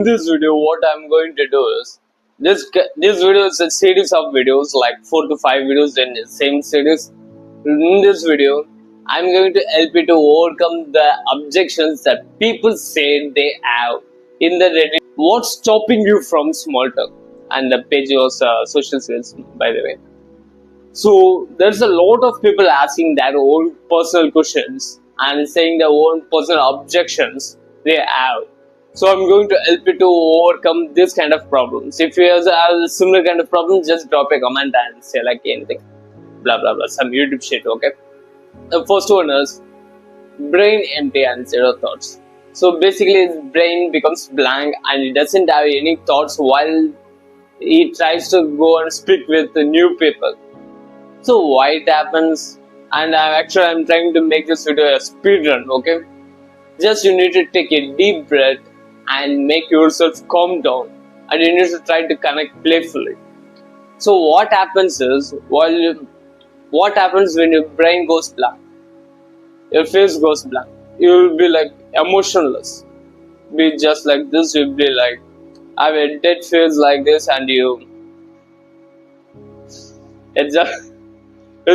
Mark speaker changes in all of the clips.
Speaker 1: In this video, what I'm going to do is this video is a series of videos, like 4 to 5 videos in the same series. In this video, I'm going to help you to overcome the objections that people say they have in the Reddit. What's stopping you from small talk? And the page was social skills, by the way. So there's a lot of people asking their own personal questions and saying their own personal objections they have. So I'm going to help you to overcome this kind of problems. If you have a similar kind of problem, just drop a comment and say like anything, blah blah blah, some YouTube shit. Okay. The first one is brain empty and zero thoughts. So basically, his brain becomes blank and he doesn't have any thoughts while he tries to go and speak with the new people. So why it happens? And I'm trying to make this video a speed run. Okay, just you need to take a deep breath and make yourself calm down, and you need to try to connect playfully. So what happens is, what happens when your brain goes blank, your face goes blank, you will be like emotionless, be just like this. You'll be like have a dead face like this, and it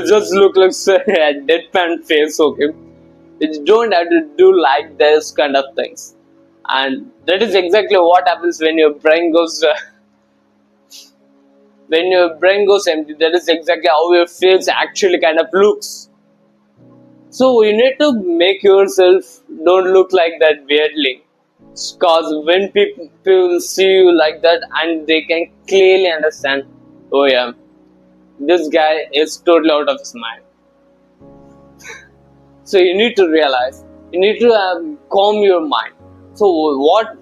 Speaker 1: just look like a deadpan face. Okay, you don't have to do like this kind of things, and that is exactly what happens when your brain goes empty. That is exactly how your face actually kind of looks. So you need to make yourself don't look like that weirdly, because when people see you like that, and they can clearly understand, oh yeah, this guy is totally out of his mind. So you need to realize, you need to calm your mind. So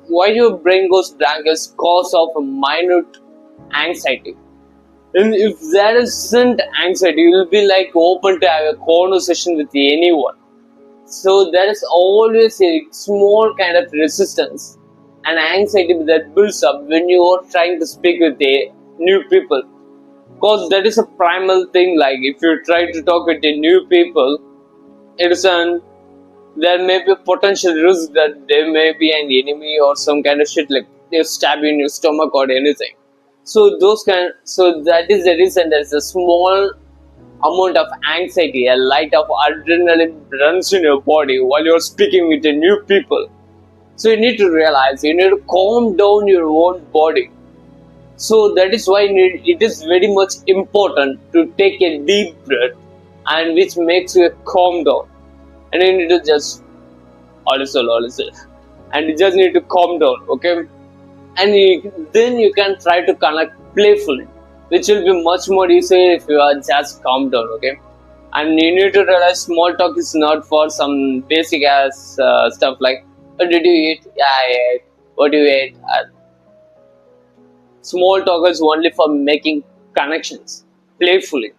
Speaker 1: why your brain goes blank is cause of a minute anxiety. And if there isn't anxiety, you will be like open to have a conversation with anyone. So there is always a small kind of resistance and anxiety that builds up when you are trying to speak with a new people. Because that is a primal thing. Like if you try to talk with a new people, there may be a potential risk that there may be an enemy or some kind of shit, like they stab you in your stomach or anything. So that is the reason there's a small amount of anxiety, a light of adrenaline runs in your body while you're speaking with the new people. So you need to realize, you need to calm down your own body. So that is why it is very much important to take a deep breath, and which makes you calm down. And you need to just listen, and you just need to calm down. Okay, and then you can try to connect playfully, which will be much more easier if you are just calm down. Okay, and you need to realize small talk is not for some basic ass stuff like, what did you eat? Yeah, I ate. What do you eat? Small talk is only for making connections playfully.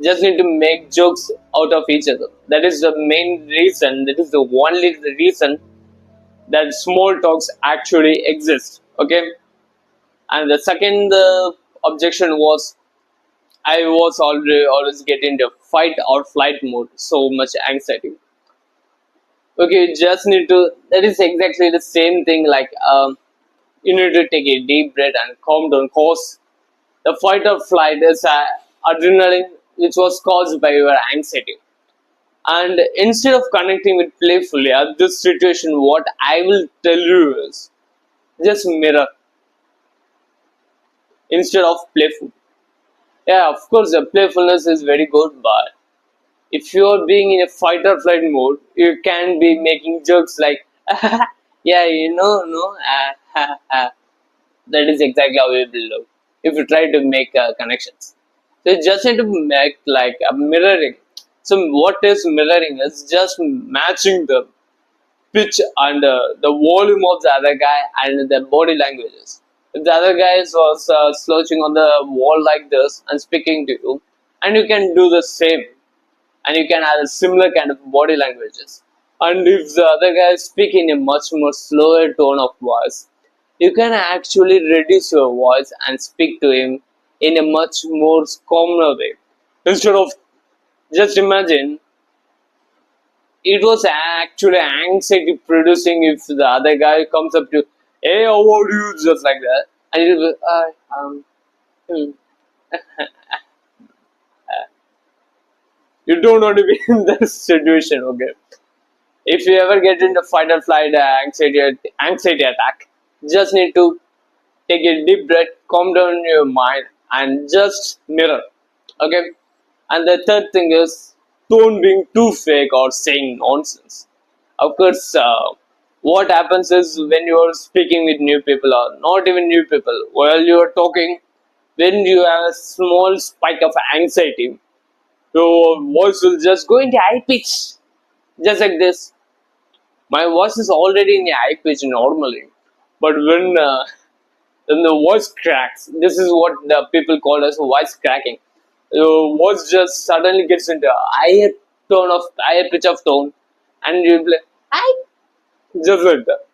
Speaker 1: Just need to make jokes out of each other. That is the main reason. That is the only reason that small talks actually exist. Okay, and the second objection was, I was always getting into fight or flight mode. So much anxiety. Okay, you just need to. That is exactly the same thing. Like you need to take a deep breath and calm down. Cause the fight or flight is adrenaline, which was caused by your anxiety. And instead of connecting with playfully at this situation, what I will tell you is just mirror instead of playful. Yeah, of course, the playfulness is very good, but if you are being in a fight or flight mode, you can be making jokes like, yeah, no, that is exactly how it will look if you try to make connections. So you just need to make like a mirroring. So what is mirroring is just matching the pitch and the volume of the other guy and the body languages. If the other guy was slouching on the wall like this and speaking to you, and you can do the same, and you can have a similar kind of body languages. And if the other guy is speaking in a much more slower tone of voice, you can actually reduce your voice and speak to him in a much more calmer way. Instead of, just imagine, it was actually anxiety producing if the other guy comes up to, Hey, how are you? Just like that. And you'll be, hmm. You don't want to be in that situation, okay? If you ever get into fight or flight anxiety attack, just need to take a deep breath, calm down your mind, and just mirror. Okay. And the third thing is don't being too fake or saying nonsense. Of course, what happens is when you are speaking with new people or not even new people, while you are talking, when you have a small spike of anxiety, your voice will just go into high pitch, just like this. My voice is already in a high pitch normally, but when the voice cracks, this is what the people call as voice cracking. Your voice just suddenly gets into a higher pitch of tone, and you be like, "I," just like that.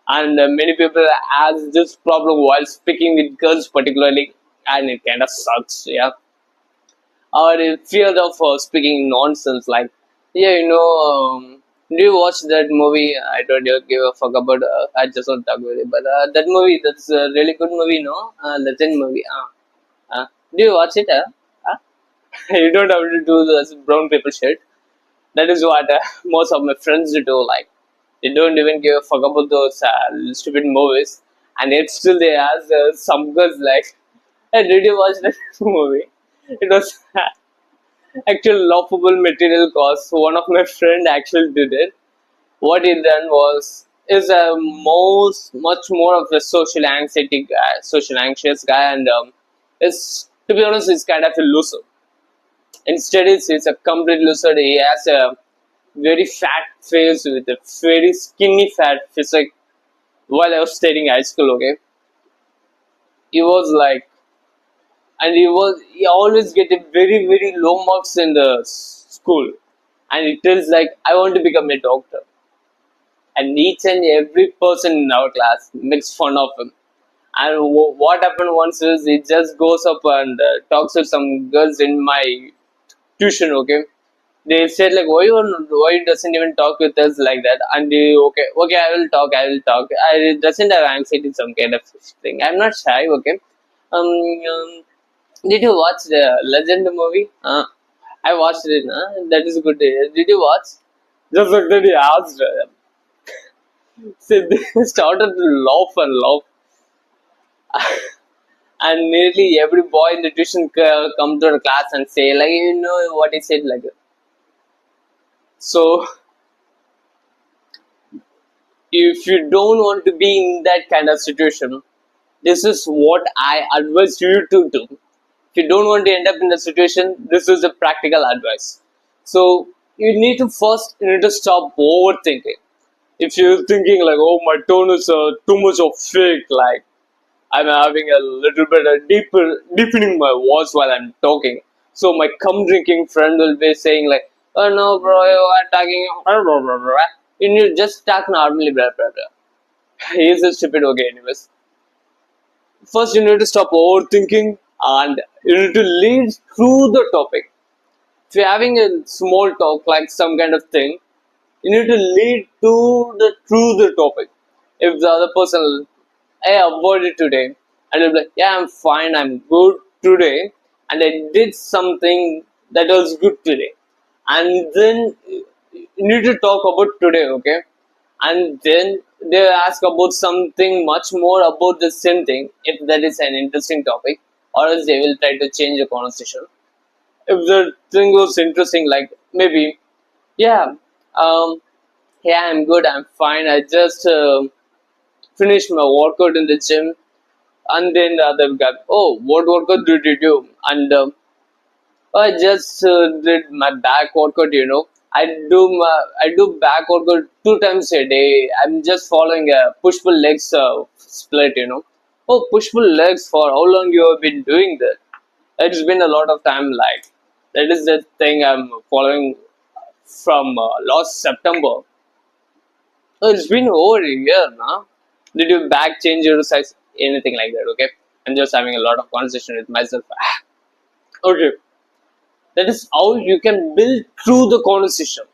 Speaker 1: And many people has this problem while speaking with girls, particularly, and it kind of sucks. Yeah, or fear of speaking nonsense. Like, yeah, do you watch that movie? I don't give a fuck about. I just want to talk with you, but that movie, that's a really good movie, no? Legend movie. Do you watch it? Uh? You don't have to do this brown paper shit. That is what most of my friends do. Like, they don't even give a fuck about those stupid movies, and yet still they ask some girls like, "Hey, did you watch that movie?" It was actual laughable material cause one of my friend actually did it. What he done was is a most much more of a social anxious guy, and is, to be honest, he's kind of a loser. Instead, he's a complete loser. He has a very fat face with a very skinny fat physique. While I was studying high school, okay, he was like, and he always get a very low marks in the school, and he tells like, I want to become a doctor, and each and every person in our class makes fun of him. And what happened once is he just goes up and talks to some girls in my tuition, okay. They said like, why doesn't even talk with us like that? And they, okay, I will talk. I doesn't have anxiety, some kind of thing. I'm not shy, okay. um, um did you watch the Legend movie? I watched it. That is good. Did you watch? Just like that, he asked. So they started to laugh and laugh, and nearly every boy in the tuition come to the class and say like, what he said like. So if you don't want to be in that kind of situation, this is what I advise you to do. If you don't want to end up in the situation, this is a practical advice. So you need to stop overthinking. If you're thinking like, oh, my tone is too much of fake, like I'm having a little bit of deepening my voice while I'm talking. So my cum drinking friend will be saying like, oh no bro, you are talking blah, blah, blah, blah. You need to just talk normally, blah blah blah. He's a stupid, okay, anyways. First you need to stop overthinking, and you need to lead through the topic. If you're having a small talk like some kind of thing, you need to lead through the topic. If the other person, hey, I avoided today, and you'll be like, yeah, I'm fine, I'm good today, and I did something that was good today. And then you need to talk about today, okay? And then they ask about something much more about the same thing, if that is an interesting topic, or else they will try to change the conversation. If the thing was interesting, like maybe, yeah, um, yeah, I'm good, I'm fine. I just finished my workout in the gym, and then the other guy, oh, what workout did you do? And I just did my back workout. I do back workout 2 times a day. I'm just following a push pull legs split. Oh, push pull legs, for how long you have been doing that? It's been a lot of time. Like, that is the thing I'm following from last September. Oh, it's been over a year now. Did you back change your size? Anything like that? Okay. I'm just having a lot of conversation with myself. Okay. That is how you can build through the conversation.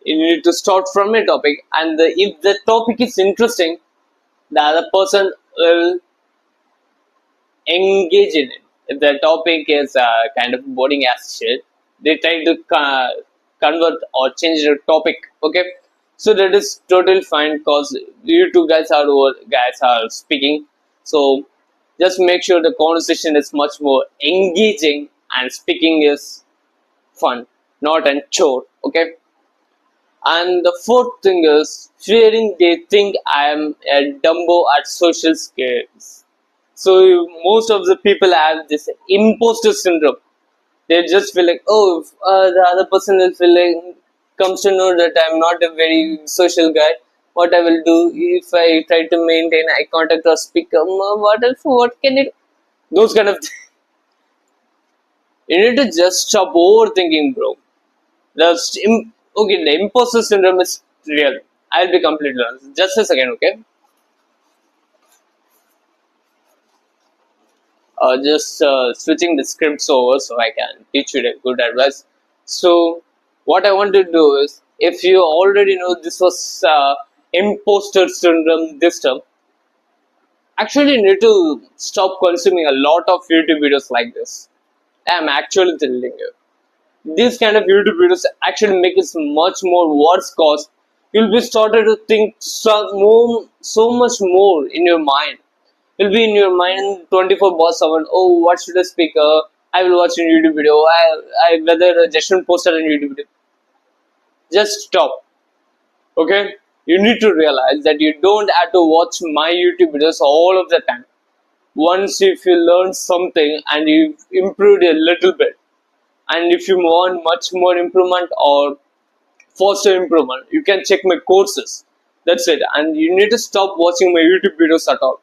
Speaker 1: You need to start from a topic, and if the topic is interesting, the other person will engage in it. If the topic is kind of boring as shit, they try to convert or change the topic. Okay, so that is totally fine because you two guys are speaking. So just make sure the conversation is much more engaging and speaking is fun, not a chore. Okay, and the fourth thing is fearing they think I am a Dumbo at social skills. So most of the people have this imposter syndrome. They just feel like, oh, if, the other person will feel like, comes to know that I'm not a very social guy. What I will do if I try to maintain eye contact or speak, what else? What can it? Those kind of. You need to just stop overthinking, bro. Okay, the imposter syndrome is real. I'll be completely honest. Just a second, okay? Just switching the scripts over so I can teach you the good advice. So, what I want to do is, if you already know this was imposter syndrome this term, actually you need to stop consuming a lot of YouTube videos like this. I'm actually telling you. These kind of YouTube videos actually make it much more worse cause you'll be started to think so much more in your mind. You'll be in your mind 24 bar 7. Oh, what should I speak? I will watch a YouTube video. I whether just post it on YouTube video. Just stop. Okay? You need to realize that you don't have to watch my YouTube videos all of the time. Once if you learn something and you improved a little bit, and if you want much more improvement or faster improvement, you can check my courses. That's it. And you need to stop watching my YouTube videos at all,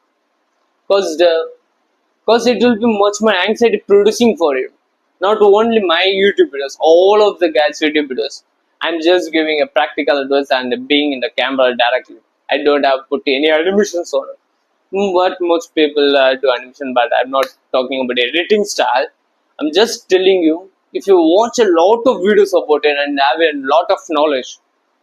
Speaker 1: because it will be much more anxiety producing for you. Not only my YouTube videos, all of the guys' YouTube videos. I'm just giving a practical advice and being in the camera directly. I don't have put any animations on it. But most people do animation, but I'm not talking about editing style. I'm just telling you, if you watch a lot of videos about it and have a lot of knowledge,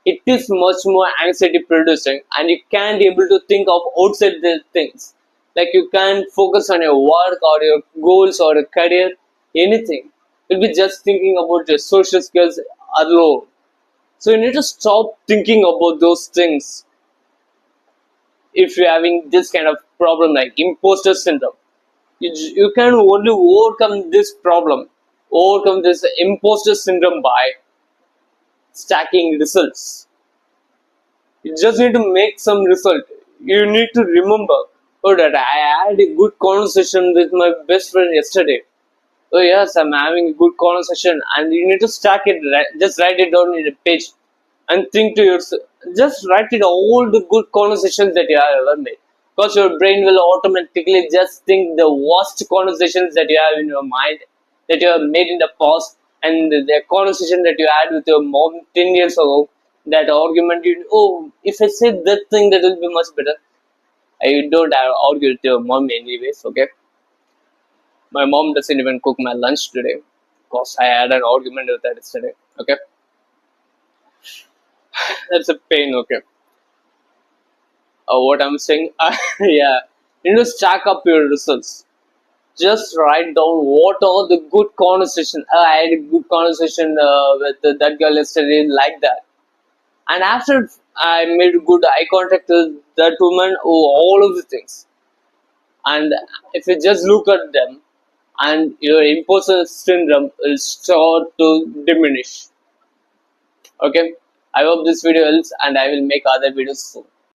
Speaker 1: it is much more anxiety producing, and you can't able to think of outside the things. Like you can't focus on your work or your goals or your career, anything. You'll be just thinking about your social skills alone. So you need to stop thinking about those things if you're having this kind of problem like imposter syndrome. You can only overcome this problem, overcome this imposter syndrome by stacking results. You just need to make some result. You need to remember, oh, that I had a good conversation with my best friend yesterday. Oh yes, I'm having a good conversation, and you need to stack it. Just write it down in a page, and think to yourself. Just write it all the good conversations that you have ever made, because your brain will automatically just think the worst conversations that you have in your mind that you have made in the past, and the conversation that you had with your mom 10 years ago. That argument, oh, if I say that thing, that will be much better. I don't have argue with your mom anyways. Okay, my mom doesn't even cook my lunch today because I had an argument with her yesterday. Okay, that's a pain. Okay, what I'm saying, yeah, you need to stack up your results. Just write down what are the good conversation. I had a good conversation with that girl yesterday, like that. And after I made good eye contact with that woman, oh, all of the things. And if you just look at them, and your imposter syndrome will start to diminish. Okay, I hope this video helps, and I will make other videos soon.